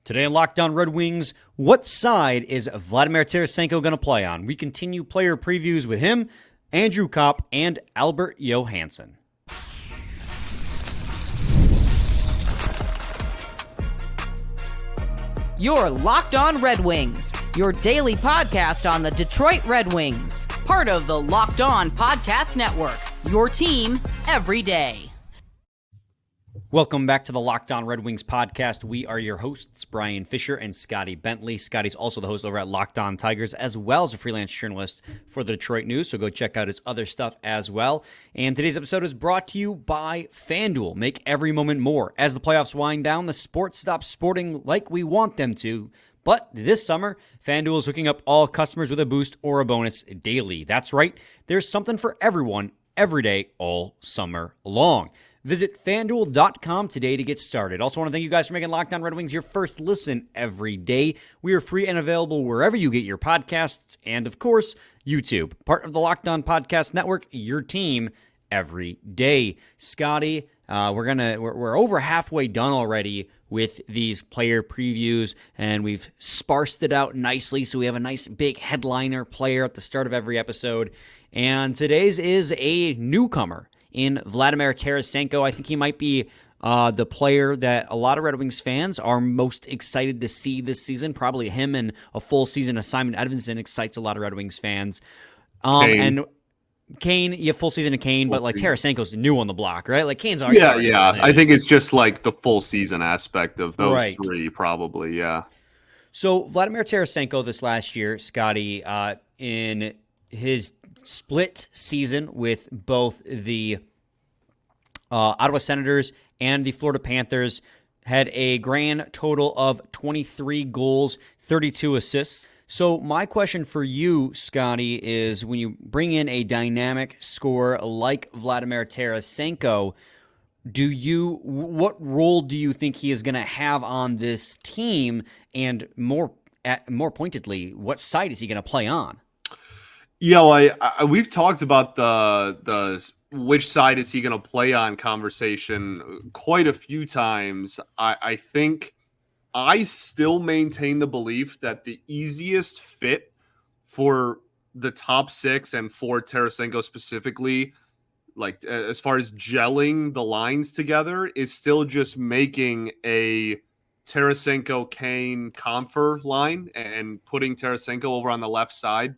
Today on Locked On Red Wings, what side is Vladimir Tarasenko going to play on? We continue player previews with him, Andrew Copp, and Albert Johansson. You're Locked On Red Wings, your daily podcast on the Detroit Red Wings. Part of the Locked On Podcast Network, your team every day. Welcome back to the Locked On Red Wings podcast. We are your hosts, Brian Fisher and Scotty Bentley. Scotty's also the host over at Locked On Tigers, as well as a freelance journalist for the Detroit News, so go check out his other stuff as well. And today's episode is brought to you by FanDuel. Make every moment more. As the playoffs wind down, the sport stops sporting like we want them to. But this summer, FanDuel is hooking up all customers with a boost or a bonus daily. That's right, there's something for everyone every day all summer long. Visit FanDuel.com today to get started. Also want to thank you guys for making Locked On Red Wings your first listen every day. We are free and available wherever you get your podcasts and, of course, YouTube. Part of the Locked On Podcast Network, your team every day. Scotty, we're over halfway done already with these player previews, and we've sparsed it out nicely so we have a nice big headliner player at the start of every episode. And today's is a newcomer in Vladimir Tarasenko. I think he might be the player that a lot of Red Wings fans are most excited to see this season. Probably him and a full season of Simon Edvinsson excites a lot of Red Wings fans. And Kane, you have full season of Kane, but like Tarasenko's new on the block, right? Like Kane's already Yeah. I think it's just like the full season aspect of those three, probably, yeah. So Vladimir Tarasenko this last year, Scotty, in his split season with both the Ottawa Senators and the Florida Panthers, had a grand total of 23 goals, 32 assists. So my question for you, Scotty, is when you bring in a dynamic scorer like Vladimir Tarasenko, what role do you think he is going to have on this team? And more pointedly, what side is he going to play on? Yeah, well, we've talked about the which side is he going to play on conversation quite a few times. I think I still maintain the belief that the easiest fit for the top six and for Tarasenko specifically, like as far as gelling the lines together, is still just making a Tarasenko Kane Compher line and putting Tarasenko over on the left side.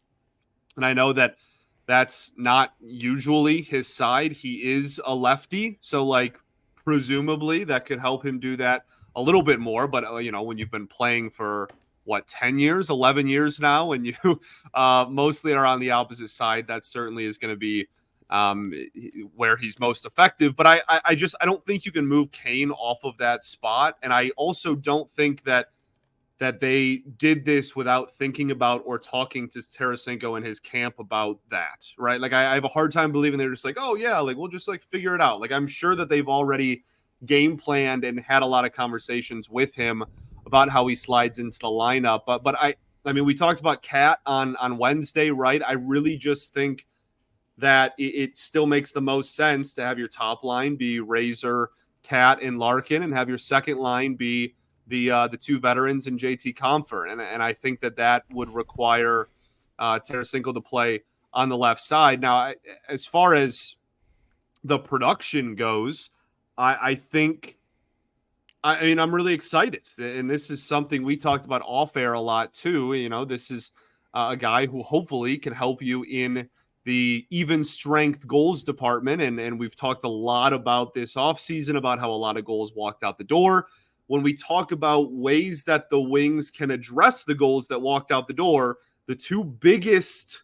And I know that that's not usually his side. He is a lefty. So, like, presumably that could help him do that a little bit more. But, when you've been playing for, 10 years, 11 years now, and you mostly are on the opposite side, that certainly is going to be where he's most effective. But I don't think you can move Kane off of that spot. And I also don't think that they did this without thinking about or talking to Tarasenko and his camp about that, right? Like, I have a hard time believing they're just like, oh, yeah, like, we'll just, like, figure it out. Like, I'm sure that they've already game planned and had a lot of conversations with him about how he slides into the lineup. But I mean, we talked about Cat on Wednesday, right? I really just think that it still makes the most sense to have your top line be Razor, Cat, and Larkin, and have your second line be the two veterans in JT Compher. And I think that would require Tarasenko to play on the left side. Now, as far as the production goes, I think, I'm really excited. And this is something we talked about off air a lot too. This is a guy who hopefully can help you in the even strength goals department. And we've talked a lot about this offseason, about how a lot of goals walked out the door. When we talk about ways that the Wings can address the goals that walked out the door, the two biggest,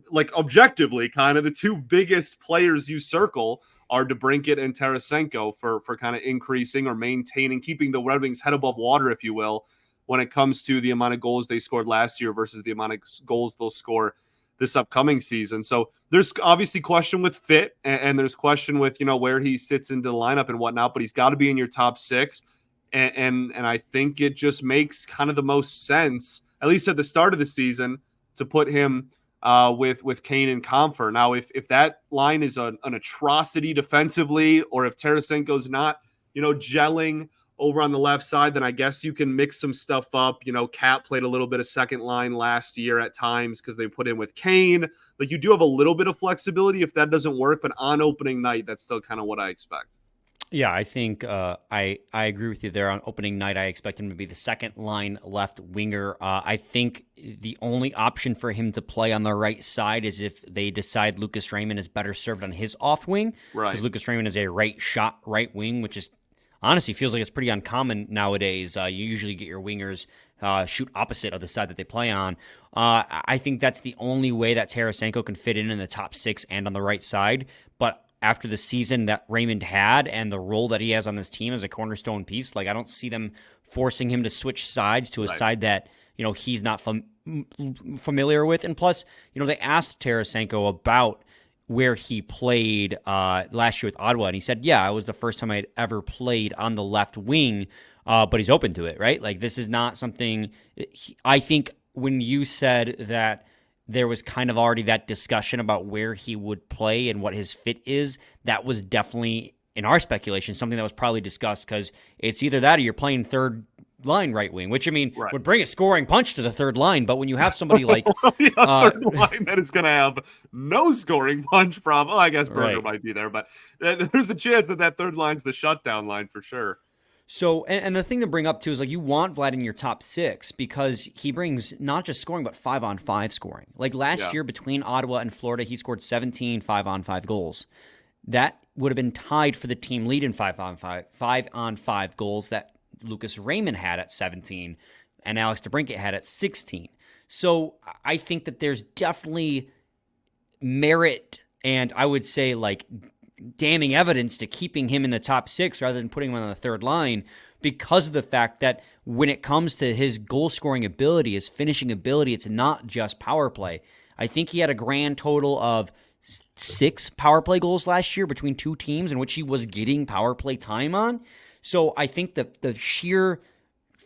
like objectively, kind of the two biggest players you circle are DeBrincat and Tarasenko for kind of increasing or maintaining, keeping the Red Wings head above water, if you will, when it comes to the amount of goals they scored last year versus the amount of goals they'll score this upcoming season. So there's obviously question with fit, and there's question with, where he sits into the lineup and whatnot, but he's got to be in your top six. And I think it just makes kind of the most sense, at least at the start of the season, to put him with Kane and Compher. Now, if that line is an atrocity defensively, or if Tarasenko's not, gelling over on the left side, then I guess you can mix some stuff up. You know, Cat played a little bit of second line last year at times because they put in with Kane. Like, you do have a little bit of flexibility if that doesn't work, but on opening night, that's still kind of what I expect. Yeah, I think I agree with you there. On opening night, I expect him to be the second line left winger. I think the only option for him to play on the right side is if they decide Lucas Raymond is better served on his off wing. Right. Because Lucas Raymond is a right shot right wing, which is honestly feels like it's pretty uncommon nowadays. You usually get your wingers shoot opposite of the side that they play on. I think that's the only way that Tarasenko can fit in the top six and on the right side. But after the season that Raymond had and the role that he has on this team as a cornerstone piece, like, I don't see them forcing him to switch sides to a side that, you know, he's not familiar with. And plus, you know, they asked Tarasenko about where he played last year with Ottawa, and he said, yeah, it was the first time I had ever played on the left wing, but he's open to it, right? Like, this is not something I think when you said that there was kind of already that discussion about where he would play and what his fit is, that was definitely, in our speculation, something that was probably discussed, because it's either that or you're playing third line right wing, which, I mean, would bring a scoring punch to the third line. But when you have somebody like third line that is going to have no scoring punch from, I guess Berger might be there, but there's a chance that third line's the shutdown line for sure. So, and the thing to bring up too is, like, you want Vlad in your top six because he brings not just scoring, but 5-on-5 scoring. Like last year between Ottawa and Florida, he scored 17 5-on-5 goals. That would have been tied for the team lead in 5-on-5 goals that Lucas Raymond had at 17 and Alex DeBrincat had at 16. So I think that there's definitely merit, and I would say, like, damning evidence to keeping him in the top six rather than putting him on the third line, because of the fact that when it comes to his goal scoring ability, his finishing ability, it's not just power play. I think he had a grand total of 6 power play goals last year between two teams in which he was getting power play time on. So I think that the sheer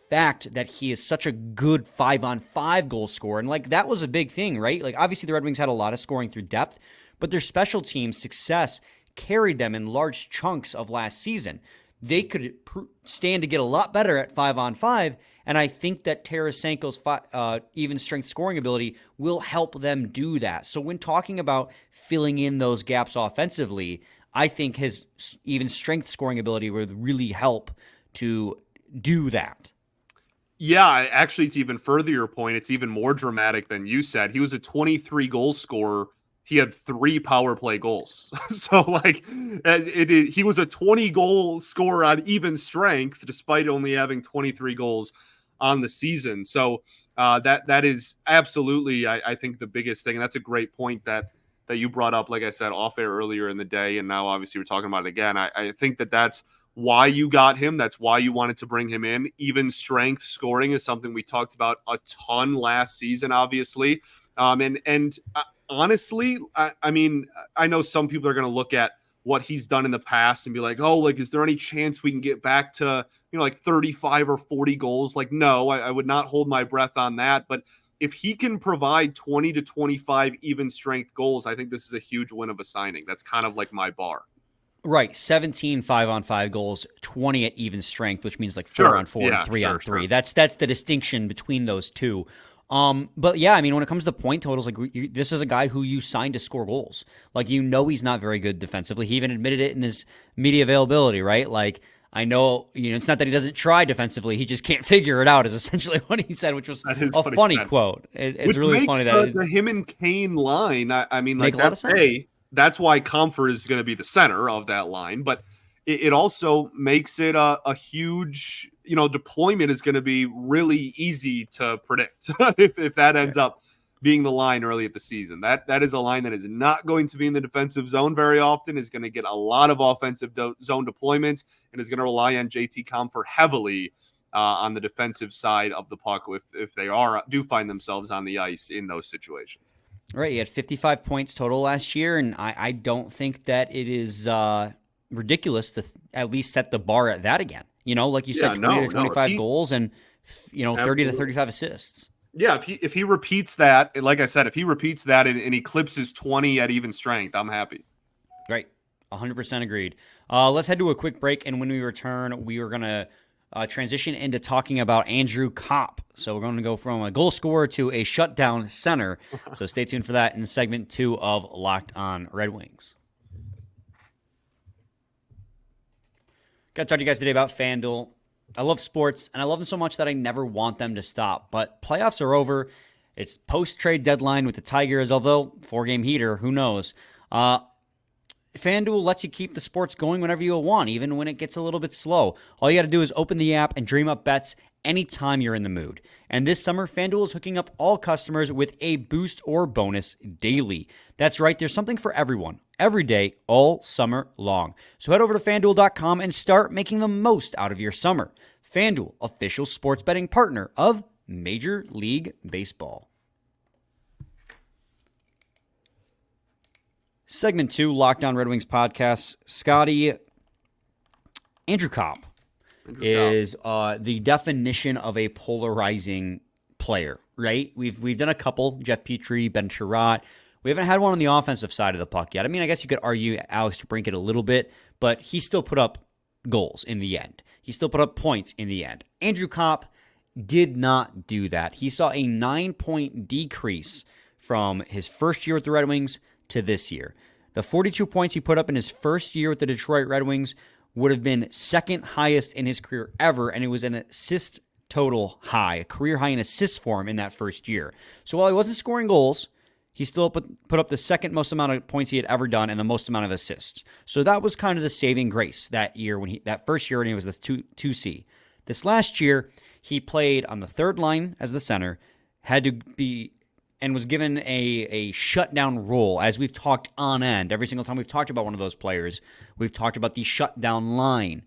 fact that he is such a good 5-on-5 goal scorer, and like that was a big thing, right? Like, obviously the Red Wings had a lot of scoring through depth, but their special team success carried them in large chunks of last season. They could stand to get a lot better at 5-on-5, and I think that Tarasenko's even strength scoring ability will help them do that. So when talking about filling in those gaps offensively, I think his even strength scoring ability would really help to do that. Yeah, actually, to even further your point, it's even more dramatic than you said. He was a 23 goal scorer. He had 3 power play goals. So, like, he was a 20-goal scorer on even strength, despite only having 23 goals on the season. So that is absolutely, I think, the biggest thing. And that's a great point that you brought up, like I said, off air earlier in the day. And now, obviously, we're talking about it again. I think that's why you got him. That's why you wanted to bring him in. Even strength scoring is something we talked about a ton last season, obviously. Honestly, I mean, I know some people are going to look at what he's done in the past and be like, oh, like, is there any chance we can get back to, you know, like 35 or 40 goals? Like, no, I would not hold my breath on that. But if he can provide 20 to 25 even strength goals, I think this is a huge win of a signing. That's kind of like my bar. Right. 17 5-on-5 goals, 20 at even strength, which means like 4-on-4 and 3-on-3. Sure. That's the distinction between those two. But yeah, I mean, when it comes to point totals, like, this is a guy who you signed to score goals. Like, you know, he's not very good defensively. He even admitted it in his media availability, right? Like, I know, you know, it's not that he doesn't try defensively. He just can't figure it out, is essentially what he said, which was a funny quote. It's really funny that the him and Kane line, I mean, like, that's why Comfort is going to be the center of that line, but it also makes it a huge, you know, deployment is going to be really easy to predict if that ends up being the line early at the season. That is a line that is not going to be in the defensive zone very often, is going to get a lot of offensive zone deployments, and is going to rely on JT Comfort heavily on the defensive side of the puck if they do find themselves on the ice in those situations. Right, he had 55 points total last year, and I don't think that it is ridiculous to at least set the bar at that again. You know, like you said, 20 to 25 goals and, you know, 30 to 35 assists. Yeah, if he repeats that, like I said, if he repeats that and eclipses 20 at even strength, I'm happy. Right, 100% agreed. Let's head to a quick break, and when we return, we are going to transition into talking about Andrew Copp. So we're going to go from a goal scorer to a shutdown center. So stay tuned for that in segment 2 of Locked On Red Wings. Got to talk to you guys today about FanDuel. I love sports, and I love them so much that I never want them to stop. But playoffs are over. It's post-trade deadline with the Tigers, although 4-game heater, who knows. FanDuel lets you keep the sports going whenever you want, even when it gets a little bit slow. All you got to do is open the app and dream up bets anytime you're in the mood. And this summer, FanDuel is hooking up all customers with a boost or bonus daily. That's right, there's something for everyone, every day, all summer long. So head over to FanDuel.com and start making the most out of your summer. FanDuel, official sports betting partner of Major League Baseball. Segment 2, Locked On Red Wings podcast. Scotty, Andrew Copp is the definition of a polarizing player, right? We've done a couple, Jeff Petrie, Ben Chirot. We haven't had one on the offensive side of the puck yet. I mean, I guess you could argue Alex DeBrincat a little bit, but he still put up goals in the end. He still put up points in the end. Andrew Copp did not do that. He saw a 9-point decrease from his first year with the Red Wings to this year. The 42 points he put up in his first year with the Detroit Red Wings would have been second highest in his career ever, and it was an assist total high, a career high in assists for him in that first year. So while he wasn't scoring goals, he still put up the second most amount of points he had ever done and the most amount of assists. So that was kind of the saving grace that year that first year when he was the 2C. This last year, he played on the third line as the center, had to be and was given a shutdown role, as we've talked on end. Every single time we've talked about one of those players, we've talked about the shutdown line.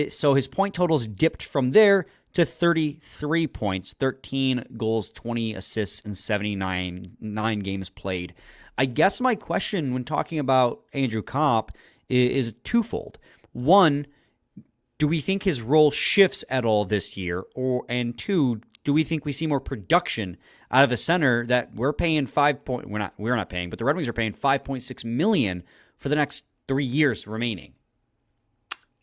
So his point totals dipped from there to 33 points, 13 goals, 20 assists, and 9 games played. I guess my question when talking about Andrew Copp is twofold. One, do we think his role shifts at all this year? And two, do we think we see more production out of a center that we're paying we're not paying, but the Red Wings are paying $5.6 million for the next 3 years remaining?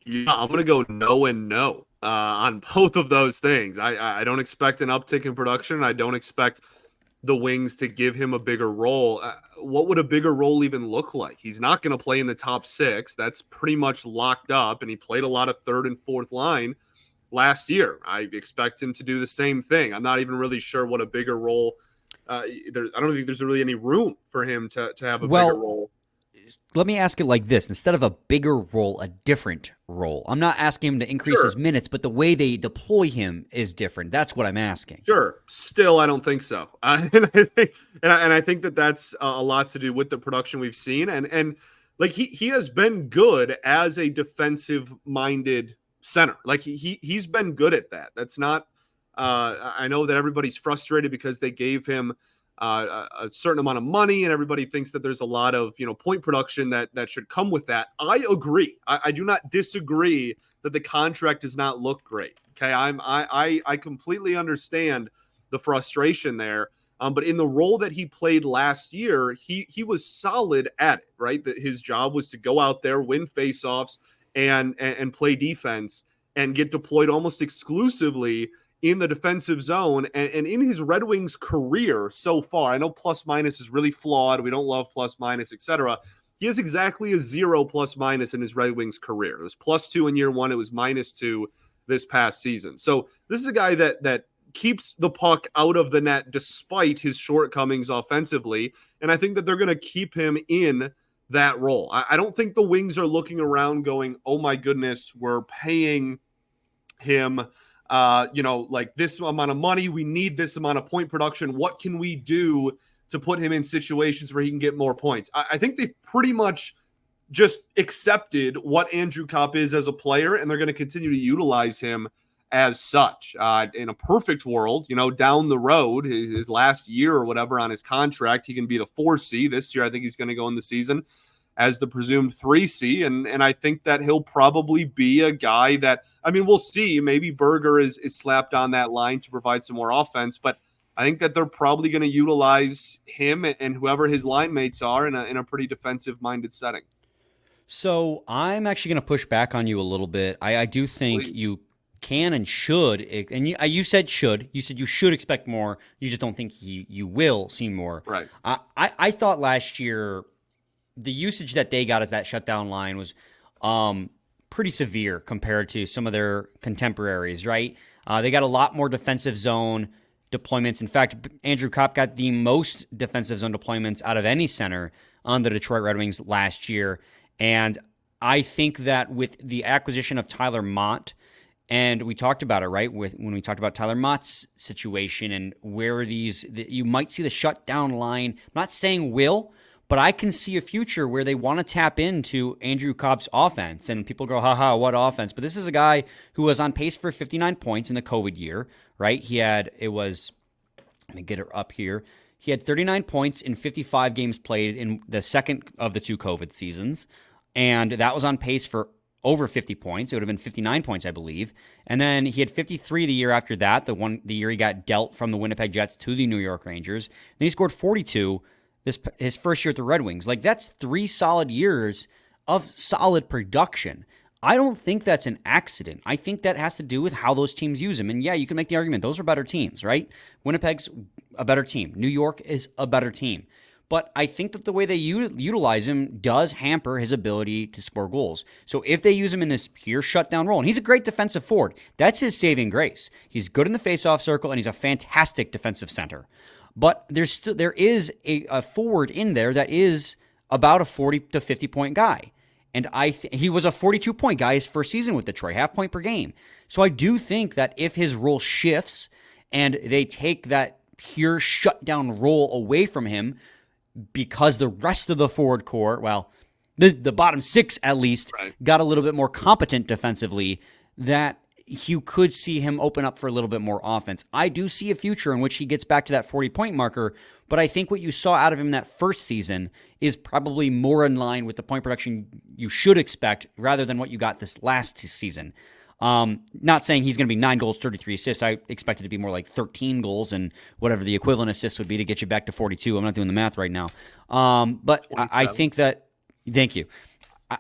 Yeah, I'm going to go no and no on both of those things. I don't expect an uptick in production. I don't expect the Wings to give him a bigger role. What would a bigger role even look like? He's not going to play in the top 6. That's pretty much locked up, and he played a lot of third and fourth line last year. I expect him to do the same thing. I'm not even really sure what a bigger role. I don't think there's really any room for him to have a bigger role. Let me ask it like this. Instead of a bigger role, a different role. I'm not asking him to increase his minutes, but the way they deploy him is different. That's what I'm asking. Sure. Still, I don't think so. And I think that that's a lot to do with the production we've seen. And like he has been good as a defensive-minded center. Like he's been good at that. That's not I know that everybody's frustrated because they gave him a certain amount of money, and everybody thinks that there's a lot of point production that should come with that. I agree. I do not disagree that the contract does not look great. Okay, I completely understand the frustration there. But in the role that he played last year, he was solid at it. Right, that his job was to go out there, win faceoffs, and play defense and get deployed almost exclusively in the defensive zone. And in his Red Wings career so far, I know plus minus is really flawed. We don't love plus minus, etc. He has exactly a 0 plus minus in his Red Wings career. It was +2 in year 1. It was -2 this past season. So this is a guy that keeps the puck out of the net despite his shortcomings offensively. And I think that they're going to keep him in that role. I don't think the Wings are looking around going, oh my goodness, we're paying him like this amount of money. We need this amount of point production. What can we do to put him in situations where he can get more points? I think they've pretty much just accepted what Andrew Copp is as a player, and they're going to continue to utilize him as such. In a perfect world, down the road, his last year or whatever on his contract, he can be the 4C. This year, I think he's going to go in the season as the presumed 3C. And I think that he'll probably be a guy that, we'll see. Maybe Berger is slapped on that line to provide some more offense, but I think that they're probably going to utilize him and whoever his line mates are in a pretty defensive-minded setting. So I'm actually going to push back on you a little bit. I do think can and should, and you said should. You said you should expect more. You just don't think you will see more. Right. I thought last year the usage that they got as that shutdown line was pretty severe compared to some of their contemporaries, right? They got a lot more defensive zone deployments. In fact, Andrew Copp got the most defensive zone deployments out of any center on the Detroit Red Wings last year. And I think that with the acquisition of Tyler Mott, and we talked about it, right, when we talked about Tyler Mott's situation and where you might see the shutdown line. I'm not saying will, but I can see a future where they want to tap into Andrew Copp's offense. And people go, haha, what offense? But this is a guy who was on pace for 59 points in the COVID year, right? Let me get her up here. He had 39 points in 55 games played in the second of the two COVID seasons. And that was on pace for over 50 points. It would have been 59 points, I believe. And then he had 53 the year after that, the year he got dealt from the Winnipeg Jets to the New York Rangers. Then he scored 42 his first year at the Red Wings. Like, that's 3 solid years of solid production. I don't think that's an accident. I think that has to do with how those teams use him. And yeah, you can make the argument those are better teams, right? Winnipeg's a better team. New York is a better team. But I think that the way they utilize him does hamper his ability to score goals. So if they use him in this pure shutdown role, and he's a great defensive forward, that's his saving grace. He's good in the faceoff circle, and he's a fantastic defensive center. But there is a forward in there that is about a 40 to 50 point guy. And he was a 42 point guy his first season with Detroit, half point per game. So I do think that if his role shifts and they take that pure shutdown role away from him, because the rest of the forward core, well, the bottom 6 at least, right, got a little bit more competent defensively, that you could see him open up for a little bit more offense. I do see a future in which he gets back to that 40-point marker, but I think what you saw out of him that first season is probably more in line with the point production you should expect rather than what you got this last season. Not saying he's going to be 9 goals, 33 assists. I expect it to be more like 13 goals and whatever the equivalent assists would be to get you back to 42. I'm not doing the math right now. But I think that, thank you.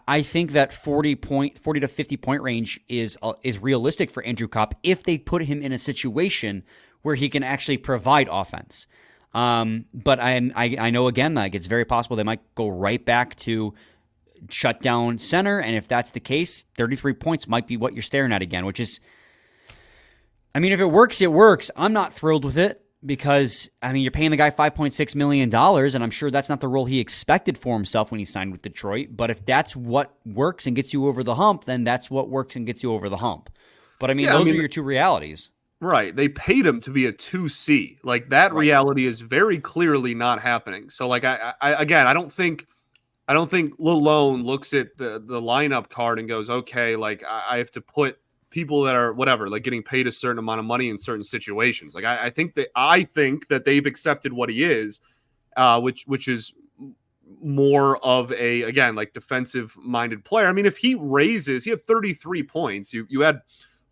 I think that 40 to 50 point range is realistic for Andrew Copp if they put him in a situation where he can actually provide offense. But I know, again, like, it's very possible they might go right back to shut down center, and if that's the case, 33 points might be what you're staring at again, which is, I mean, if it works, it works. I'm not thrilled with it because, I mean, you're paying the guy $5.6 million, and I'm sure that's not the role he expected for himself when he signed with Detroit, but if that's what works and gets you over the hump, then that's what works and gets you over the hump. But I mean, those are your two realities. Right. They paid him to be a 2C. Like, that reality is very clearly not happening. So, like, I don't think Lalone looks at the lineup card and goes, okay, like, I have to put people that are whatever, like, getting paid a certain amount of money in certain situations. Like, I think that they've accepted what he is, which is more of a, again, like, defensive minded player. I mean, if he had 33 points, you add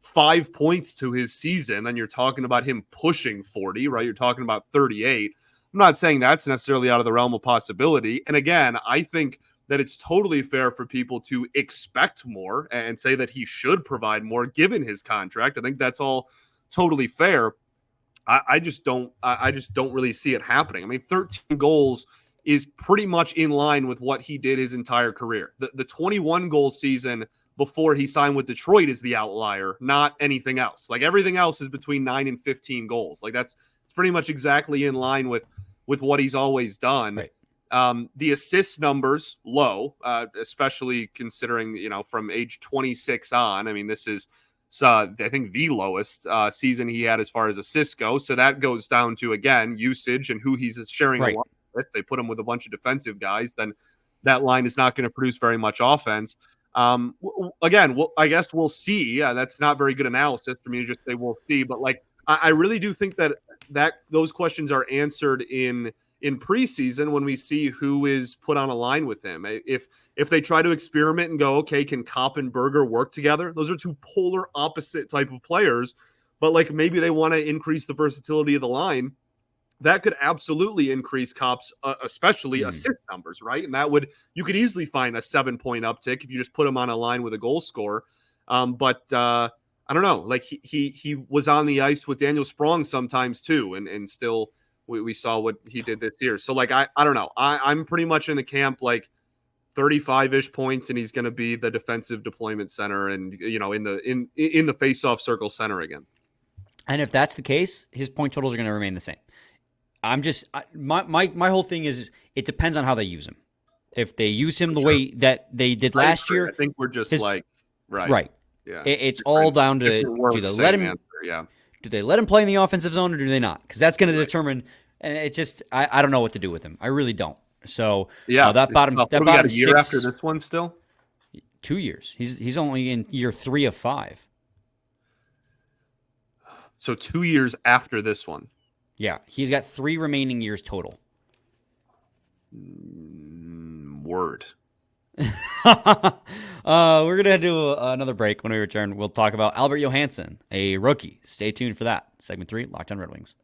5 points to his season, then you're talking about him pushing 40, right? You're talking about 38. I'm not saying that's necessarily out of the realm of possibility. And again, I think that it's totally fair for people to expect more and say that he should provide more given his contract. I think that's all totally fair. I just don't really see it happening. I mean, 13 goals is pretty much in line with what he did his entire career. The 21 goal season before he signed with Detroit is the outlier, not anything else. Like, everything else is between 9 and 15 goals. Like, it's pretty much exactly in line with what he's always done. Right. The assist numbers low, especially considering, from age 26 on. I mean, this is, I think, the lowest season he had as far as assists go. So that goes down to, again, usage and who he's sharing a line with. They put him with a bunch of defensive guys, then that line is not going to produce very much offense. Again, I guess we'll see. That's not very good analysis for me to just say we'll see. But, like, I really do think that those questions are answered in preseason when we see who is put on a line with him. If they try to experiment and go, okay, can Copp and Berger work together? Those are two polar opposite type of players, but, like, maybe they want to increase the versatility of the line. That could absolutely increase Copp's, especially assist numbers, right? And you could easily find a 7-point uptick if you just put him on a line with a goal scorer. But I don't know, like he was on the ice with Daniel Sprong sometimes too, and still we saw what he did this year. So like I don't know, I'm pretty much in the camp like 35-ish points, and he's going to be the defensive deployment center, and in the face-off circle center again. And if that's the case, his point totals are going to remain the same. My whole thing is it depends on how they use him. If they use him the way that they did last year, I think we're just right. Yeah, it's all down to do they let him? Answer, yeah. Do they let him play in the offensive zone or do they not? Because that's going to determine. And it's just I don't know what to do with him. I really don't. So yeah, that bottom got a year 6, after this one still. 2 years. He's only in year 3 of 5. So 2 years after this one. Yeah, he's got 3 remaining years total. Word. We're going to do another break. When we return, we'll talk about Albert Johansson, a rookie. Stay tuned for that. Segment 3, Locked On Red Wings.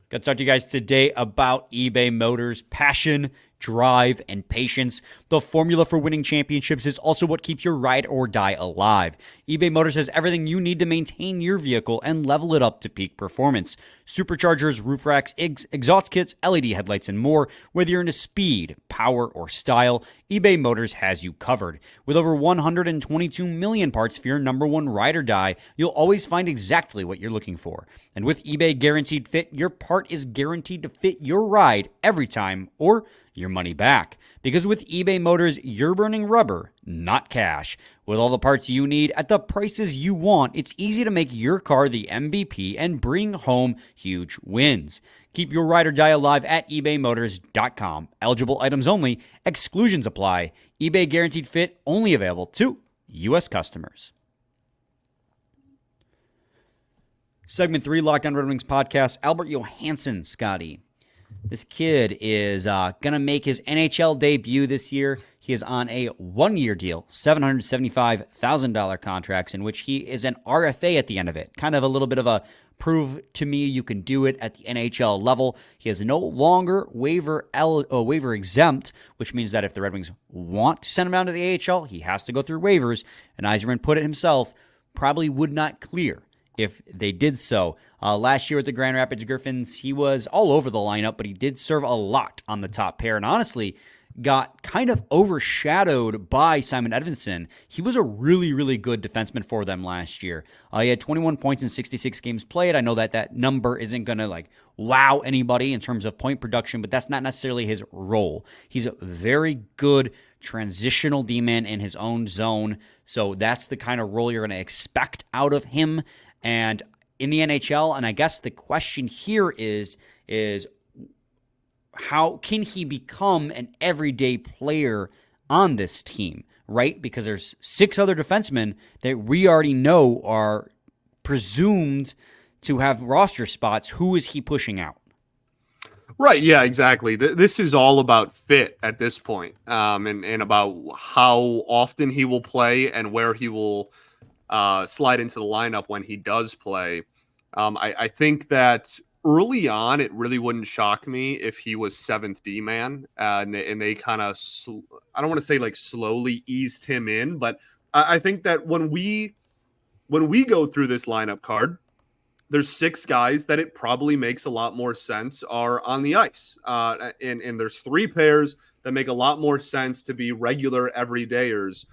Got to talk to you guys today about eBay Motors. Passion, drive, and patience. The formula for winning championships is also what keeps your ride or die alive. eBay Motors has everything you need to maintain your vehicle and level it up to peak performance. Superchargers, roof racks, exhaust kits, LED headlights, and more. Whether you're into speed, power, or style, eBay Motors has you covered. With over 122 million parts for your number one ride or die, you'll always find exactly what you're looking for. And with eBay Guaranteed Fit, your part is guaranteed to fit your ride every time, or your money back. Because with eBay Motors, you're burning rubber, not cash. With all the parts you need at the prices you want, it's easy to make your car the MVP and bring home huge wins. Keep your ride or die alive at ebaymotors.com. Eligible items only. Exclusions apply. eBay Guaranteed Fit only available to U.S. customers. Segment 3, Locked On Red Wings podcast. Albert Johansson, Scotty. This kid is going to make his NHL debut this year. He is on a one-year deal, $775,000 contracts, in which he is an RFA at the end of it. Kind of a little bit of a prove to me you can do it at the NHL level. He is no longer waiver exempt, which means that if the Red Wings want to send him down to the AHL, he has to go through waivers. And Yzerman put it himself, probably would not clear if they did so. Last year with the Grand Rapids Griffins, he was all over the lineup, but he did serve a lot on the top pair, and honestly got kind of overshadowed by Simon Edvinsson. He was a really, really good defenseman for them last year. He had 21 points in 66 games played. I know that number isn't going to wow anybody in terms of point production, but that's not necessarily his role. He's a very good transitional D-man in his own zone, so that's the kind of role you're going to expect out of him. And in the NHL, and I guess the question here is how can he become an everyday player on this team, right? Because there's 6 other defensemen that we already know are presumed to have roster spots. Who is he pushing out? Right, yeah, exactly. This is all about fit at this point, and about how often he will play and where he will slide into the lineup when he does play. I think that early on, it really wouldn't shock me if he was 7th D man, and they kind of, I don't want to say slowly eased him in, but I think that when we go through this lineup card, there's 6 guys that it probably makes a lot more sense are on the ice, and there's 3 pairs that make a lot more sense to be regular everydayers,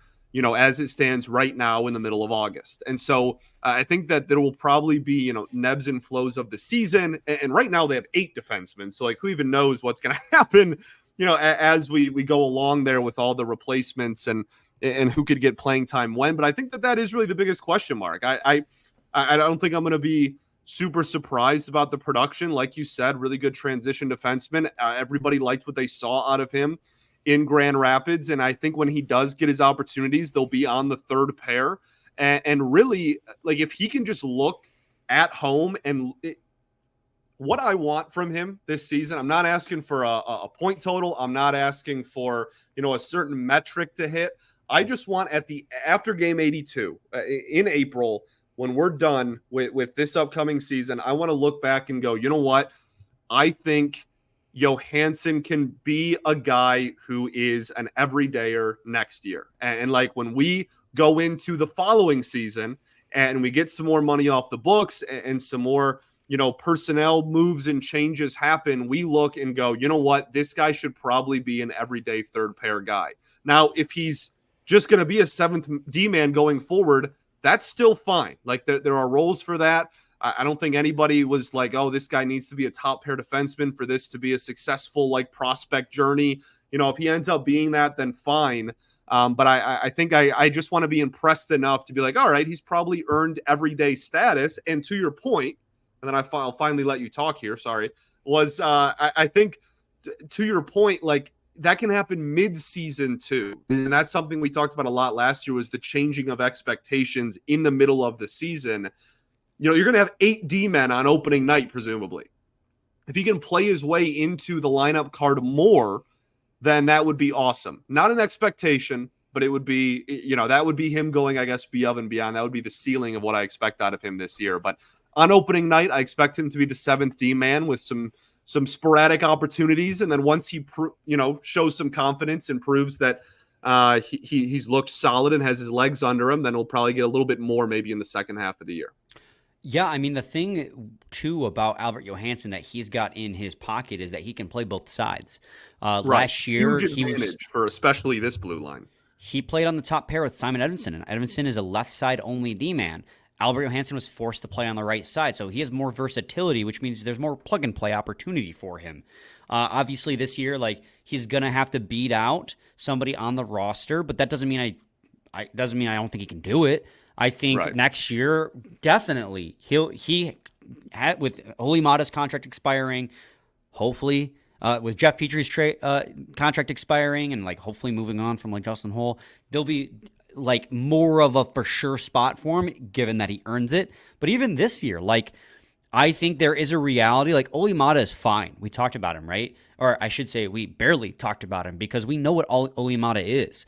as it stands right now in the middle of August. And so I think that there will probably be, nebs and flows of the season. And right now they have 8 defensemen. So who even knows what's going to happen, as we go along there with all the replacements and who could get playing time when. But I think that is really the biggest question mark. I don't think I'm going to be super surprised about the production. Like you said, really good transition defenseman. Everybody liked what they saw out of him in Grand Rapids. And I think when he does get his opportunities, they'll be on the 3rd pair. And really, if he can just look at home what I want from him this season, I'm not asking for a point total. I'm not asking for, a certain metric to hit. I just want after game 82 in April, when we're done with this upcoming season, I want to look back and go, you know what? I think Johansson can be a guy who is an everydayer next year. And when we go into the following season and we get some more money off the books and some more, personnel moves and changes happen, we look and go, you know what, this guy should probably be an everyday third pair guy. Now, if he's just going to be a seventh D-man going forward, that's still fine. Like there are roles for that. I don't think anybody was like, oh, this guy needs to be a top pair defenseman for this to be a successful like prospect journey. If he ends up being that, then fine. But I think I just want to be impressed enough to be like, all right, he's probably earned everyday status. And to your point, and then I'll finally let you talk here, sorry, was I think to your point, like that can happen mid-season too. And that's something we talked about a lot last year was the changing of expectations in the middle of the season. You're going to have 8 D-men on opening night, presumably. If he can play his way into the lineup card more, then that would be awesome. Not an expectation, but it would be, that would be him going, I guess, above and beyond. That would be the ceiling of what I expect out of him this year. But on opening night, I expect him to be the 7th D-man with some sporadic opportunities. And then once he, shows some confidence and proves that he's looked solid and has his legs under him, then he'll probably get a little bit more maybe in the second half of the year. Yeah, I mean, the thing, too, about Albert Johansson that he's got in his pocket is that he can play both sides. Right. Last year, huge advantage for especially this blue line. He played on the top pair with Simon Edvinsson, and Edvinsson is a left side only D-man. Albert Johansson was forced to play on the right side, so he has more versatility, which means there's more plug-and-play opportunity for him. Obviously, this year, like he's gonna have to beat out somebody on the roster, but that doesn't mean I don't think he can do it. I think next year, definitely, he had with Oli Mata's contract expiring, hopefully with Jeff Petry's contract expiring, and like hopefully moving on from like Justin Holl, there'll be like more of a for sure spot for him, given that he earns it. But even this year, like I think there is a reality. Like Oli Mata is fine. We talked about him, right? Or I should say, we barely talked about him because we know what Oli Mata is.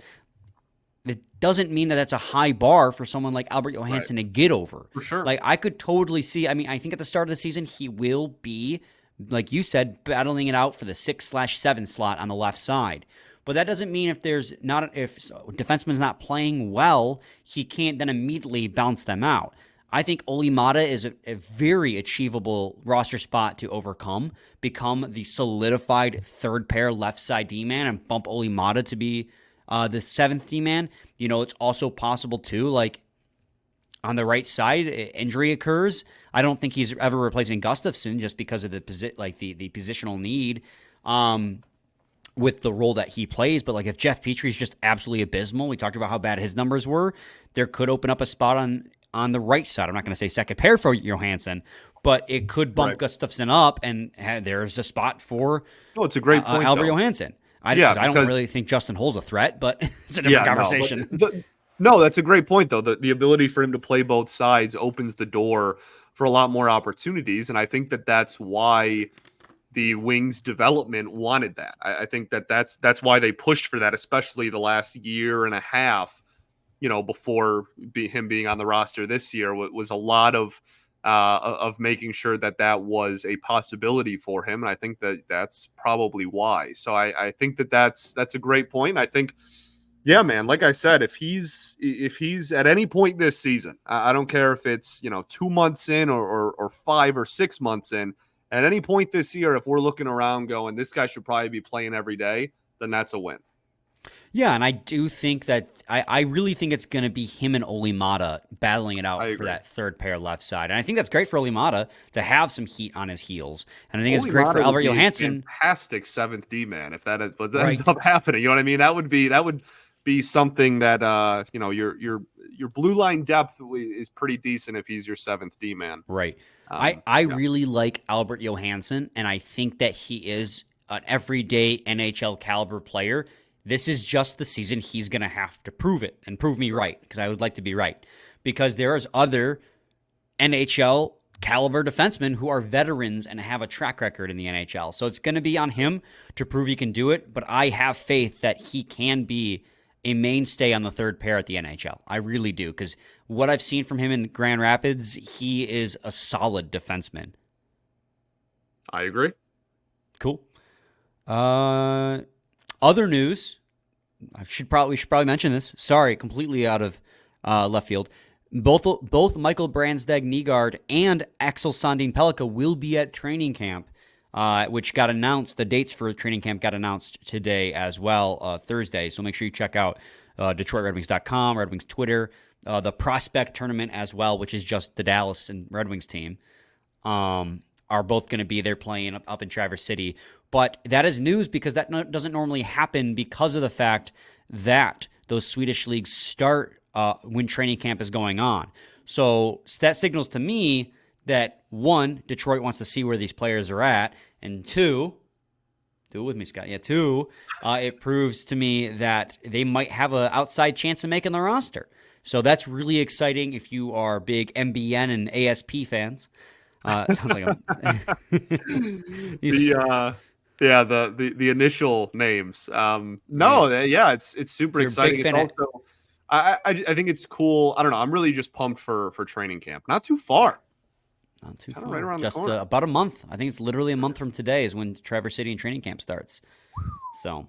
It doesn't mean that that's a high bar for someone like Albert Johansson to get over. For sure. Like, I could totally see, I think at the start of the season, he will be, like you said, battling it out for the 6/7 slot on the left side. But that doesn't mean if defenseman's not playing well, he can't then immediately bounce them out. I think Oli Mata is a very achievable roster spot to overcome, become the solidified third pair left side D-man and bump Oli Mata to be the 7th D-man. It's also possible too, like on the right side, injury occurs. I don't think he's ever replacing Gustafsson just because of the positional need with the role that he plays. But like if Jeff Petry is just absolutely abysmal, we talked about how bad his numbers were, there could open up a spot on the right side. I'm not going to say second pair for Johansson, but it could bump Gustafsson up, and there's a spot for it's a great point, Albert Johansson. I don't really think Justin Holl's a threat, but it's a different conversation. No, that's a great point, though. The ability for him to play both sides opens the door for a lot more opportunities, and I think that's why the Wings development wanted that. I think that's why they pushed for that, especially the last year and a half, before him being on the roster this year, was a lot of making sure that was a possibility for him. And I think that's probably why. So I think that's a great point. I think, yeah, man, like I said, if he's at any point this season, I don't care if it's, 2 months in or 5 or 6 months in, at any point this year, if we're looking around going, this guy should probably be playing every day, then that's a win. Yeah, and I do think that I really think it's going to be him and Oli Mata battling it out for that third pair left side. And I think that's great for Oli Mata to have some heat on his heels. And I think it's great for Albert Johansson. Fantastic 7th D-man if that ends up happening. You know what I mean? That would be something that your blue line depth is pretty decent if he's your 7th D-man. Right. I really like Albert Johansson, and I think that he is an everyday NHL caliber player. This is just the season he's going to have to prove it and prove me right, because I would like to be right. Because there is other NHL caliber defensemen who are veterans and have a track record in the NHL. So it's going to be on him to prove he can do it, but I have faith that he can be a mainstay on the third pair at the NHL. I really do, because what I've seen from him in Grand Rapids, he is a solid defenseman. I agree. Cool. Other news, we should probably mention this. Sorry, completely out of left field. Both Michael brandsegg-nygard and Axel Sandin Pellikka will be at training camp, which got announced. The dates for training camp got announced today as well, Thursday. So make sure you check out DetroitRedWings.com, Red Wings Twitter, the prospect tournament as well, which is just the Dallas and Red Wings team, are both going to be there playing up in Traverse City. But that is news because that doesn't normally happen because of the fact that those Swedish leagues start when training camp is going on. So that signals to me that, one, Detroit wants to see where these players are at, and two, do it with me, Scott. Yeah, two, it proves to me that they might have an outside chance of making the roster. So that's really exciting if you are big MBN and ASP fans. Sounds like the initial names. It's super exciting. It's also, I think it's cool. I don't know. I'm really just pumped for training camp. Not too far. Not too far. Right around just the corner. About a month. I think it's literally a month from today is when Traverse City and training camp starts. So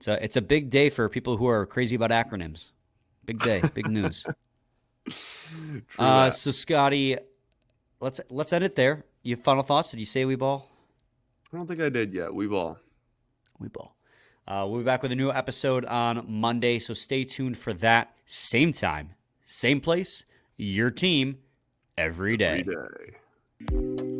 it's a big day for people who are crazy about acronyms. Big day, big news. So Scotty, let's end it there. You have final thoughts? Did you say we ball? I don't think I did yet. We ball. We ball. We'll be back with a new episode on Monday, so stay tuned for that. Same time, same place, your team, every day. Every day.